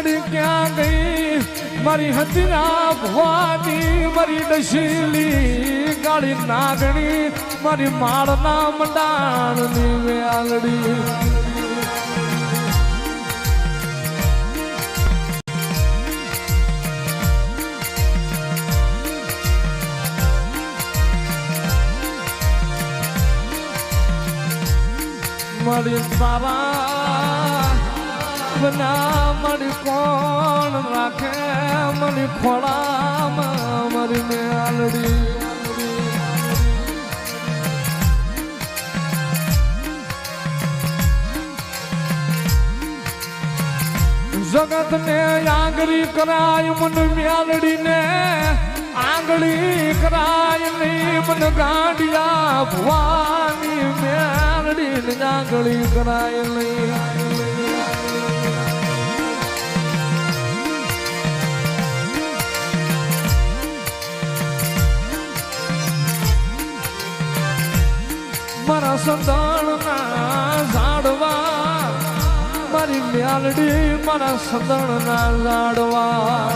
મારી ક્યાં ગઈ મારી હતીના ભવાની મારી ડશીલી ગાડી નાગણી મારી માળના મંડાણની વેલડી મારી તારા બના મારી કોણ રાખે મારી ખોળામાં મારી મેલડી જગત ને આંગળી કરાય મન મેલડી ને આંગળી કરાય નહીં મન ગાંડિયા ભવાની મેલડી ને આંગળી કરાય નહીં મારા સંતાણના ઝાડવા મારી મેલડી મારા સંતાણના ઝાડવા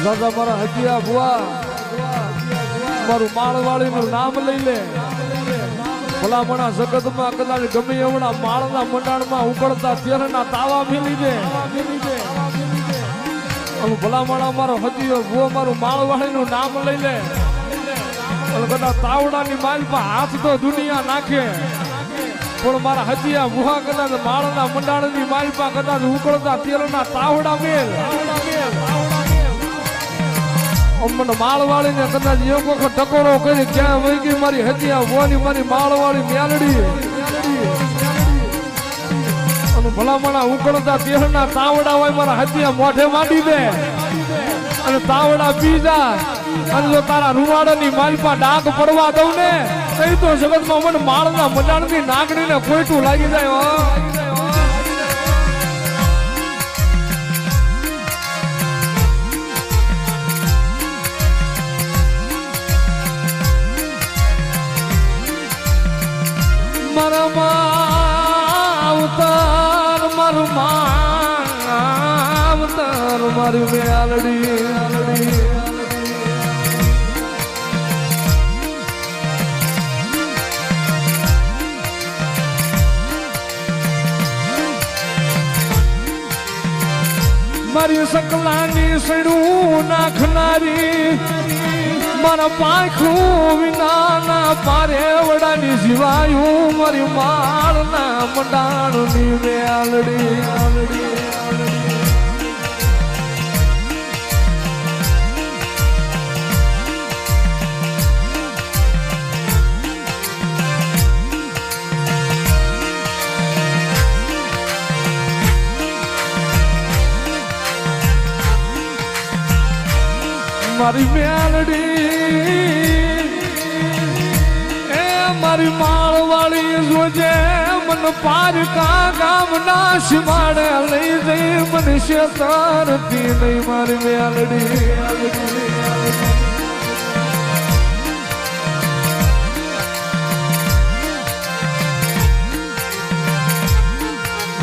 દાદા મારા હજીયા ભુવા મારું માળવાળીનું નામ લઈ લે ભલામણા જગતમાં કદાચ ગમે એવડા માળના મંડાણમાં ઉકળતા તેરના તાવા મેલી દે ભલામણા મારો હજીયો ભુવો મારું માળવાળીનું નામ લઈ લે કદાચ તાવડાની માલ પર હાથ તો દુનિયા નાખે પણ મારા હજીયા ભુવા કદાચ માળના મંડાણની માલ પર કદાચ ઉકળતા તેરના તાવડા મેલ મને માળવાળી ને કદાચ એક વખત ટકોરો કરી ક્યાં વહી ગઈ મારી હજીયા ભુવાની મારી માળવાળી મેલડી અને ભલામણા ઉકળતા તેરના તાવડા હોય મારા હજીયા મોઢે માંડી દે અને તાવડા પી જાય અને જો તારા રૂવાડાની માલપા ડાઘ પડવા દઉં ને કઈ તો જગતમાં મને માળના મંડાણની નાગણીને ખોટું લાગી જાય મારી મેલડી મારી સકલાની સડું નાખનારી મારા પાંખું વિનાના પારે વડાની જીવાયું મારી માળના મંડાણની મેલડી મારી મેલડી એ મારી માળવાળી જોજે મન પારકા ગામના શિવાડે લઈ જઈ મને શેતારતી નહીં મારી મેલડી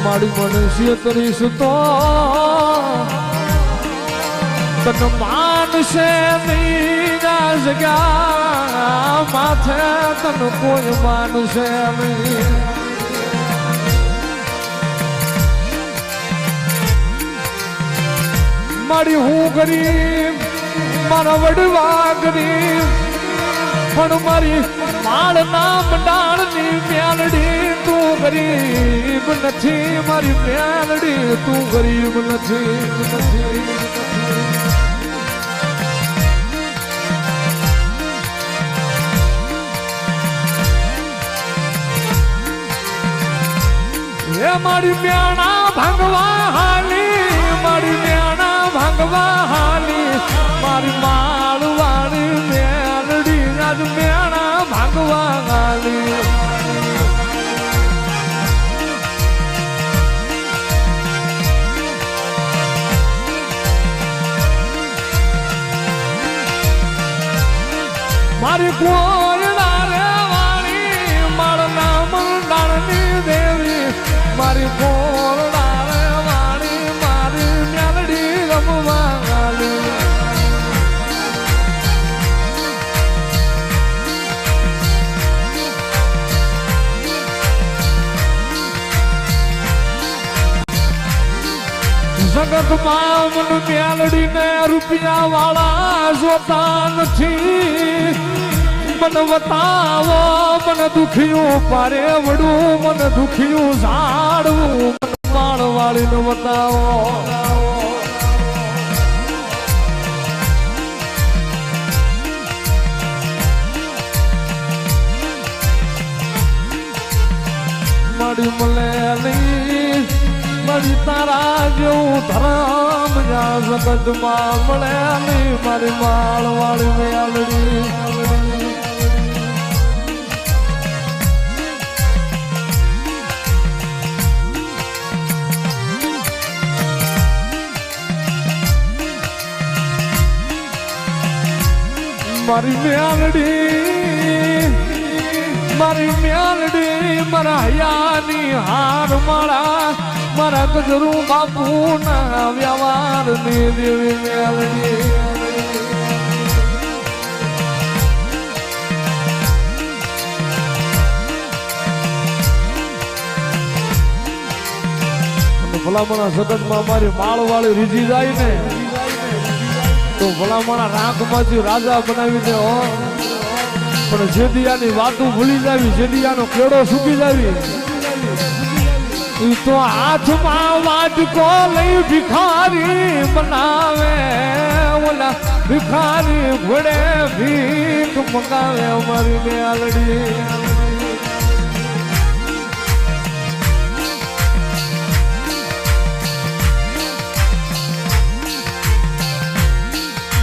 મારી મને શેતરીશ તો તન માનશે મીરા જગ્યા માથે તન કોઈ માનશે નહીં મારી હું ગરીબ મારા વડવા ગરીબ પણ મારી માળના મંડાણની મેલડી તું ગરીબ નથી મારી મેલડી તું ગરીબ નથી મારી મ્યાણા ભાંગવા હાલી મારી મ્યાણા ભાંગવા હાલી મારી માળવાળી મેલડી રાજ મ્યાણા ભાંગવા હાલી મારી કોયડા રે વાળી માળના મંડાણની દેવી મારી કોરડા રે વાળી મારી મેલડી રમવા ગાલી જગતમાં મન મેલડીને રૂપિયા વાળા જોતા નથી મન બતાવો મન દુખિયું પારે વડું મન દુખિયું ઝાડવું મન માણ વાળીને બતાવો મારી મળે નહીં મારી તારા જેવું ધરમ જ્યાં જગતમાં મળે નહીં મારી માળ વાળી મેલડી મારી મેલડી મારા હૈયાની હાર માળા મારા ગજરું બાપુ ના વ્યવહાર ની દેવી મેલડી ભલામણા જગતમાં મારી માળ વાળી રીજી જાય ને તો ભલામણા રાંકમાંથી રાજા બનાવી દે હો પણ જેદિયાની વાતો ભૂલી જાવી જેદિયાનો કેળો સૂકી જાવી તો હાથમાં વાટકો લઈ ભિખારી બનાવે ઓલા ભિખારી ઘોડે ભીખ મંગાવે અમારી મેલડી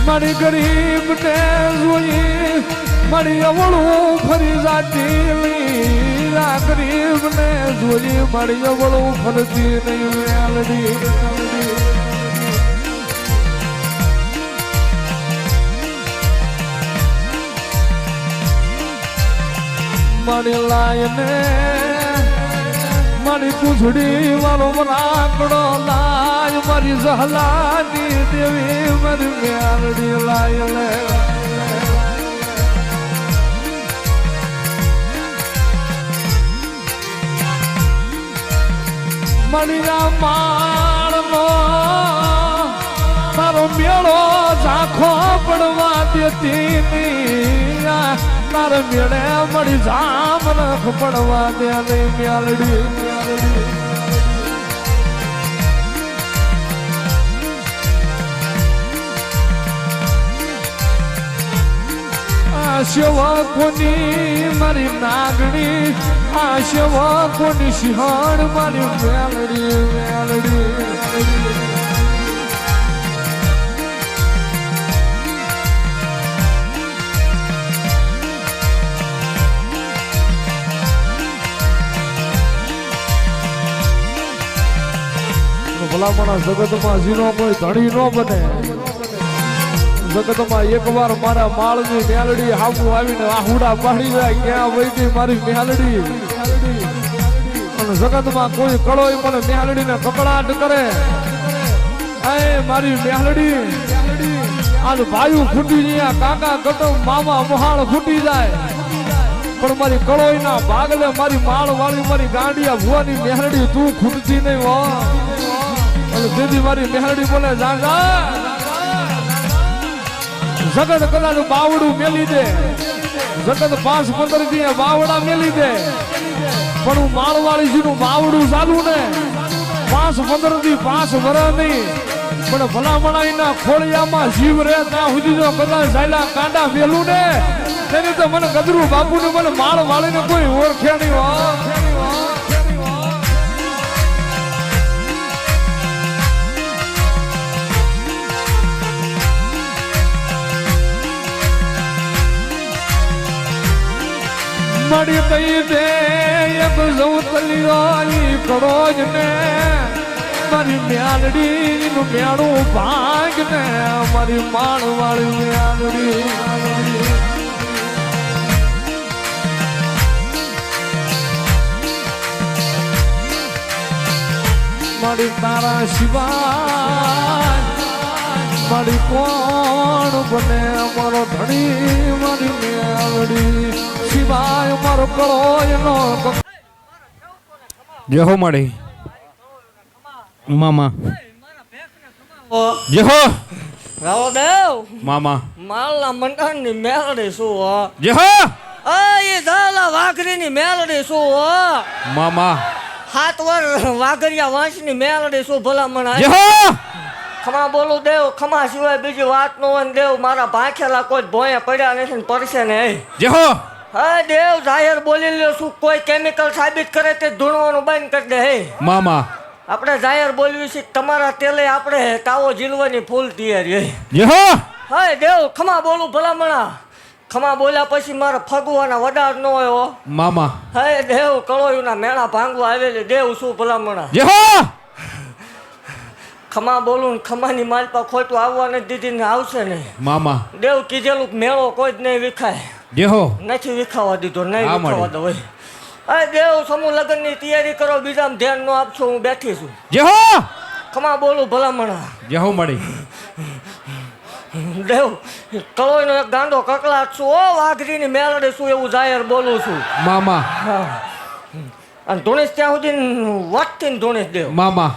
મારી ગરીબ ને જોઈ મારી અવળું ફરી જાતી ગરીબ ને જોઈ મારી અવળું ફરતી નહીં મેલડી મારી લાયને મારી પૂછડી વાળો રાકડો લાય મારી જહલાની દેવી મારી મેલડી લાયને મણીના માળનો તારો મેળો ઝાંખો પડવા દેતી નહીં તારે મેળે મળી જામ નખ પડવા દે નહીં મેલડી સેવા કોની મારી નાગણી આ સેવા કોની સિંહણ મારી મેલડી મેલડી ભલામણા જગતમાં જીનો કોઈ ધણી ન બને જગતમાં એકવાર મારા માળની મેલડી હામું આવીને આહુડા પાડી જાય ક્યાં વૈદી મારી મેલડી અને જગતમાં કોઈ કળોય મને મેલડીને કકડાટ કરે એ મારી મેલડી આજ ભાઈ ફૂટી ગયા કાકા કટમ મામા મહાળ ફૂટી જાય પણ મારી કળોયના ભાગલે મારી માળ વાળી મારી ગાંડિયા ભુવાની મેલડી તું ખૂટતી નહીં હો અને દીદી મારી મેલડી બોલે જાગા જગત કદાચ બાવડું મેલી દે જગત 5-15 દી બાવડા મેલી દે પણ હું માળવાળી નું બાવડું ચાલુ ને 5-15 દી 5 વર્ષ નહીં પણ ભલામણાઈના ખોળિયામાં જીવ રે ત્યાં સુધી જો કદાચ ઝાયલા કાંડા મેલું ને તેની તો મને ગદરું બાપુ ને મને માળવાળીને કોઈ ઓળખે નહીં હો મળી કઈ દે એક જવતલિયાની કરોજ ને મારી મેલડી નું મેળું ભાગ ને મારી માળવાળી મેલડી મારી તારા શિવાય મારી કોણ બને અમારો ધણી મારી મેળડી શિવાય મારો કળો એનો જય હો માડી મામા જય હો રાવદેવ મામા માલના મંડળની મેલડી શું હો જય હો એ ધાલા વાઘરીની મેલડી શું હો મામા 7 વર્ષ વાઘરિયા વંશની મેલડી શું ભલામણ જય હો ખમા બોલું દેવ ખમા સિવાય બીજી વાત નો હોય ને દેવ મારા ભાંખેલા કોઈ ભોંયા પડ્યા નથી ને પડશે ને જય હો હા દેવ જાહેર બોલી લ્યો શું કોઈ કેમિકલ સાબિત કરે તે ધૂણવાનું બંધ કરી દે હે મામા આપણે જાહેર બોલવી છે તમારા તેલે આપણે તાવો ઝીલવાની ફૂલ તૈયારી હે જય હો હા દેવ ખમા બોલું ભલામણા ખમા બોલ્યા પછી મારા ફગવાના વડાર ન હોય હો મામા હે દેવ કળોયુના મેળા ભાંગવા આવેલી દેવ શું ભલામણા જય હો ખમા બોલું ને ખમાની માલપા ખોટું આવવા નથી દીધી ને આવશે ને મામા દેવ કીધેલું મેળો કોઈ જ નહીં વિખાય જય હો નથી વિખાવા દીધો નહીં હા, વિખાવા દો ભાઈ અરે દેવ સમૂહ લગ્નની તૈયારી કરો બીજામાં ધ્યાન ન આપશો હું બેઠી છું જય હો ખમા બોલું ભલામણા જય હો માડી દેવ કળોયનો એક ગાંડો કકલાટ છું ઓ વાઘરીની મેલડી છું એવું જાહેર બોલું છું મામા હા અને ધોણીશ ત્યાં સુધી વટથી ને ધોણીશ દેવ મામા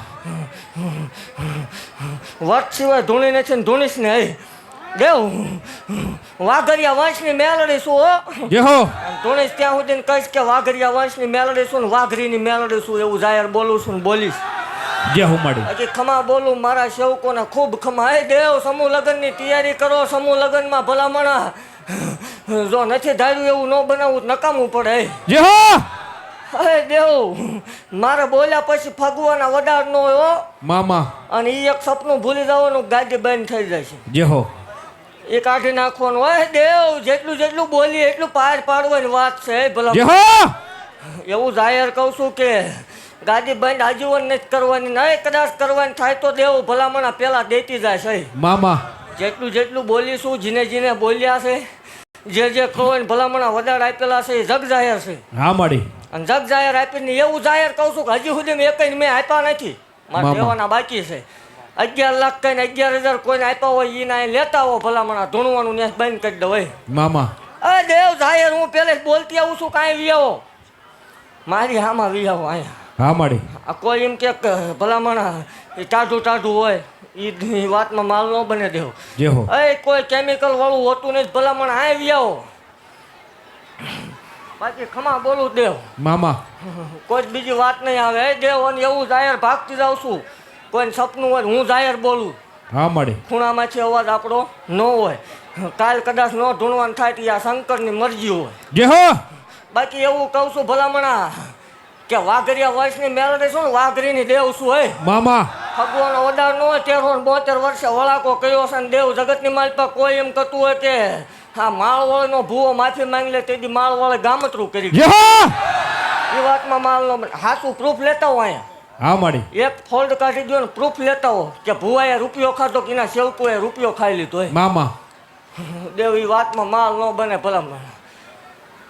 વટ સિવાય ધોણી નથી ને ધોણીશ ને હે દેવ વાઘરિયા વંશની મેલડી છું હો જય હો ધોણીશ ત્યાં સુધી કહીશ કે વાઘરિયા વંશની મેલડી છું ને વાઘરીની મેલડી છું એવું જાહેર બોલું છું ને બોલીશ જય હો માડી હજી ખમા બોલું મારા સેવકોને ખૂબ ખમા હે દેવ સમૂહ લગ્નની તૈયારી કરો સમૂહ લગ્નમાં ભલામણા જો નથી ધાર્યું એવું ન બનાવવું નકામવું પડે જય હો હે દેવ મારે બોલ્યા પછી ફગવાના વડાર ન હોય હો મામા અને એ એક સપનું ભૂલી જવાનું ગાડી બંધ થઈ જાય છે જય હો એ કાઢી નાખવાનું હોય દેવ જેટલું જેટલું બોલીએ એટલું પાર પાડવાની વાત છે ભલા જય હો એવું જાહેર કહું છું કે ગાડી બંધ આજીવન નથી કરવાની નહીં કદાચ કરવાની થાય તો દેવ ભલામણા પેલા દેતી જાય છે મામા જેટલું જેટલું બોલીશું જીને જીને બોલ્યા છે જે કહો ને ભલામણા વધારે આપેલા છે એ જગ જાહેર છે હા માડી અને જગ જાહેર આપીને એવું જાહેર કહું છું કે હજી સુધી મેં એકઈ મેં આપ્યા નથી મારા મામા. દેવાના બાકી છે 11 લાખ કઈને 11,000 કોઈને આપ્યા હોય એના લેતા હો ભલામણા ધૂણવાનું ને બંધ કરી દો હોય મામા અરે દેવ જાહેર હું પહેલે જ બોલતી આવું છું કાંઈ વિયાવો મારી હામાં વિયાવો અહીંયા હા માડી આ કોઈ એમ કે ભલામણા એ ટાઢું ટાઢું હોય એ વાતમાં માલ ન બને દેવો જય હો એ કોઈ કેમિકલ વાળું હોતું નહીં ભલામણ આવી આવો બાકી ખમા બોલું દેવ મામા કોઈ જ બીજી વાત નહીં આવે એ દેવ અને એવું જાહેર ભાગતી જાઉં છું કોઈને સપનું હોય હું જાહેર બોલું હા માડી ખૂણામાંથી અવાજ આપણો ન હોય કાલ કદાચ ન ઢૂંઢવાનું થાય તો આ શંકરની મરજી હોય જય હો બાકી એવું કહું છું ભલામણા કે વાઘરિયા વર્ષની મેલડી છું ને વાઘરીની દેવ છું હોય મામા ભગવાનનો વડાર ન હોય 1372 વર્ષે વળાકો કયો છે ને દેવ જગતની માલપા કોઈ એમ કહેતું હોય કે હા માળવાળાનો ભૂવો માફી માંગી લે તેથી માળવાળે ગામતરું કરી જય હો એ વાતમાં માલનો હાચું પ્રૂફ લેતા હો અહીંયા હા માડી એક ફોલ્ડ કાઢી દો ને પ્રૂફ લેતા હો કે ભૂવાએ રૂપિયો ખાધો કે એના સેવકોએ રૂપિયો ખાઈ લીધો હોય મામા દેવ એ વાતમાં માલ ન બને ભલામણ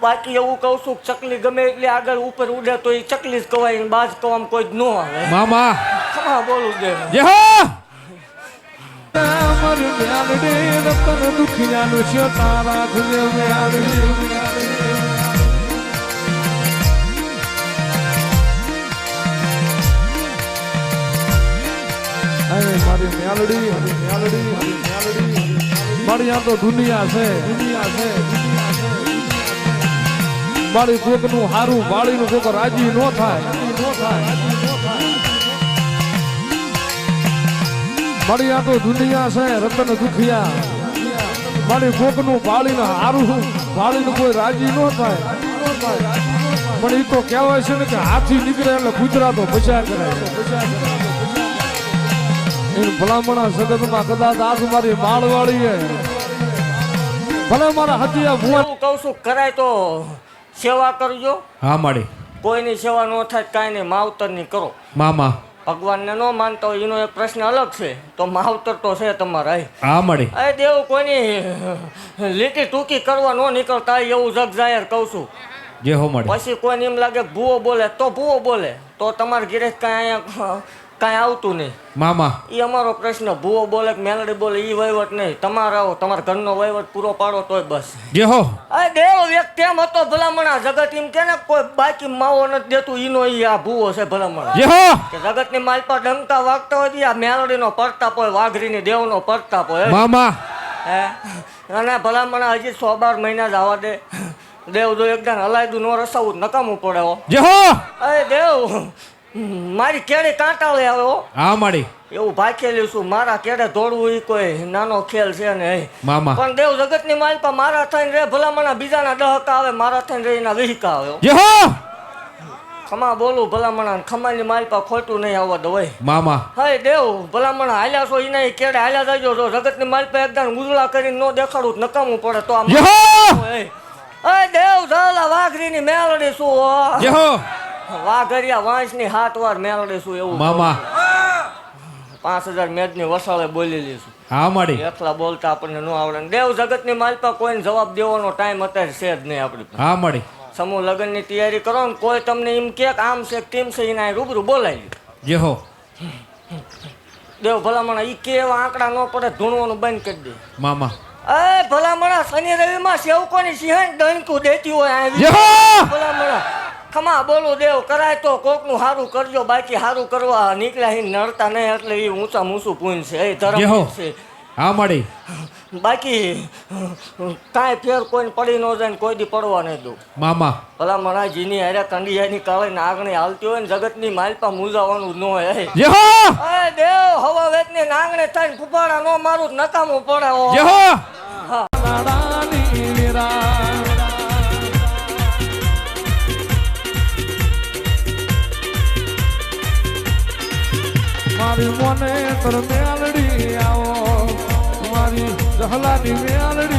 બાકી એવું કહું છું કે ચકલી ગમે એટલી આગળ ઉપર ઉડે તો એ ચકલી જ કવાય ને બાજ કવામાં કોઈ જ ન આવે મામા ખમા બોલું દે જય હો મારી મેલડી રતન દુખિયાનું છે તારા ઘરે મેલડી અરે મારી મેલડી મારી આ તો દુનિયા છે મારી કોકનું હારું વાળીનું કોક રાજી ન થાય મારી આ તો દુનિયા છે રતન દુખિયા મારી કોકનું વાળીને હારું વાળીનું કોઈ રાજી ન થાય પણ એ તો કહેવાય છે ને કે હાથી નીકળે એટલે ગુજરાતો બચા કરાય એનું ભલામણા જગતમાં કદાચ આજ મારી માળવાળી ભલે મારા હતિયા ભુવા હું કહું છું કરાય તો સેવા કરજો હા માડી કોઈની સેવા ન થાય કાંઈ નહીં માવતરની કરો મામા ભગવાનને ન માનતા હોય એનો એક પ્રશ્ન અલગ છે તો માવતર તો છે તમારા હા માડી અરે દેવ કોઈની લીટી ટૂંકી કરવા ન નીકળતા હોય એવું જગ જાહેર કહું છું જય હો માડી પછી કોઈને એમ લાગે ભૂવો બોલે તો ભૂવો બોલે તો તમારે ઘરે કાંઈ અહીંયા કાંઈ આવતું નહીં. મામા એ અમારો પ્રશ્ન. ભૂવો બોલે કે મેલડી બોલે એ વહીવટ નહીં. તમારા ઘરનો વહીવટ પૂરો પાડો તોય બસ. જે હો આ દેવ વ્યક્તિ એમ હતો ભલામણા જગત એમ કે ને કોઈ બાકી માવો નથી દેતું ઈનો ઈ આ ભૂવો છે ભલામણા. જે હો કે જગતની માલપા ડંકા વાગતા હોય આ મેલડીનો પ્રતાપ હોય, વાઘરીની દેવનો પ્રતાપ હોય. મામા હે અને ભલામણા હજી 100-12 મહિના જ આવવા દે. દેવ જો એકદમ હલાયદું નો રસાવું નકામું પડે હો. જે હો અરે દેવ મારી કેડે કાંટાળે આવે હો. હા માડી એવું ભાખેલી છું. મારા કેડે દોડવું એ કોઈ નાનો ખેલ છે ને. મામા પણ દેવ જગતની માલપા મારા થઈને રે ભલામણા બીજાના દહકા આવે, મારા થઈને રે એના વિહિકા આવે. જે હો ખમા બોલું ભલામણા ખમાની માલપા ખોટું નહીં આવવા દો હોય. મામા હા દેવ ભલામણા હાલ્યા છો એના કેડે હાલ્યા જજો. જો જગતની માલપા એકદમ ગુજળા કરીને નો દેખાડું જ નકામું પડે તો આમ જે હો દેવ ઝાલા વાઘરીની મેલડી શું હો. જે હો વાઘરિયા વાંસની 7 વાર મેલડી શું એવું. મામા 5000 મેદની વસાળે બોલેલી છું. હા માડી એકલા બોલતા આપણને ન આવડે. દેવ જગતની માલપા કોઈને જવાબ દેવાનો ટાઈમ અત્યારે છે જ નહીં આપણી પાસે. હા માડી સમૂહ લગ્નની તૈયારી કરો ને કોઈ તમને એમ કે આમ છે તેમ છે એના રૂબરૂ બોલાવી. જે હો દેવ ભલામણા ઈ કે એવા આંકડા ન પડે ધૂણવાનું બંધ કરી દે. મામા એ ભલામણા શનિ રવિમાં સેવકોની સિંહણ ડંકું દેતી હોય આવી. જે હો ભલામણા ખમા બોલું દેવ કરાય તો કોકનું સારું કરજો, બાકી સારું કરવા નીકળ્યા હી નડતા નહીં એટલે એ ઊંચા ઊંચું પૂન છે એ ધર્મ જે હો છે. હા માડી બાકી કાંઈ ફેર કોઈને પડી ન જાય ને કોઈ દી પડવા નહીં દઉં. મામા ભલામણા જીની હારે કંડિયાની કાળે નાગણી હાલતી હોય ને જગતની માલપા મૂંઝાવાનું ન હોય. જે હો એ દેવ હવા વેતની નાંગણે થઈને ફૂફાડા નો મારું નકામું પડે હો. જે હો નાડાની વીરા મારી મોને તર મેલડી આવો, મારી જહલાની મેલડી